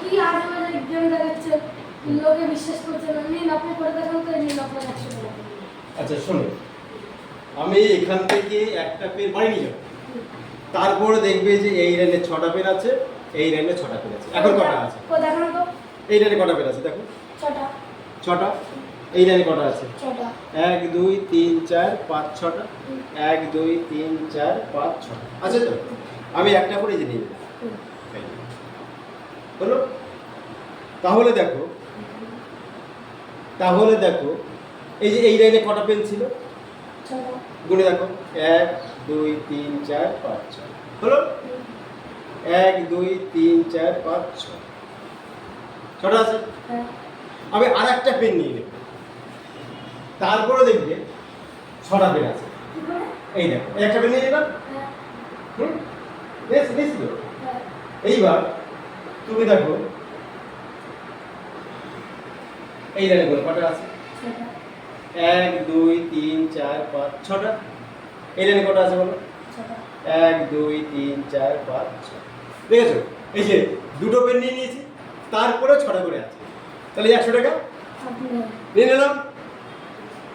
কি আজে বাজে গেম দেখাচ্ছে, লোকে বিশ্বাস করছে না। নিন আপনি করে দেখান তো, নিন আপনার 100 টাকা। আচ্ছা শোনো, আমি এখান থেকে একটা পেন বাড়ি নিয়ে যাবো, তারপরে দেখবে যে এই লাইনে 6টা পেন আছে, এই লাইনে 6টা পেন আছে। এখন কটা আছে? ও দেখান তো। এই লাইনে কটা পেন আছে দেখো? 6টা। 6টা। এই লাইনে কটা আছে? 6টা। 1 2 3 4 5 6টা। 1 2 3 4 5 6টা আছে তো? আমি একটা করে এই যে নিয়ে নিলাম। হলো? তাহলে দেখো, এই যে এই লাইনে কটা পেন ছিল? 6টা। গুনে দেখো, 1 2 3 4 5 6 হলো? 1 2 3 4 5 6 6টা আছে। হ্যাঁ। আমি আর একটা পেন নিয়ে নেব, তারপরে দেখবে 6টা পেন আছে। কি করে? এই দেখো, এই একটা পেন নিয়ে নিলাম। হ্যাঁ। হুম, নিয়েছি তো? হ্যাঁ। এইবার তুমি দেখো এই লাইনে গুলো কটা আছে? 6টা। 1 2 3 4 5 6টা। এই লাইনে কটা আছে বলো? 6টা। 1 2 3 4 5 6। দেখেছো, এই যে দুটো পেন নিয়ে নিয়েছি, তারপরে 6টা করে আছে, তাহলে 100 টাকা আপনি নিয়ে নিলাম।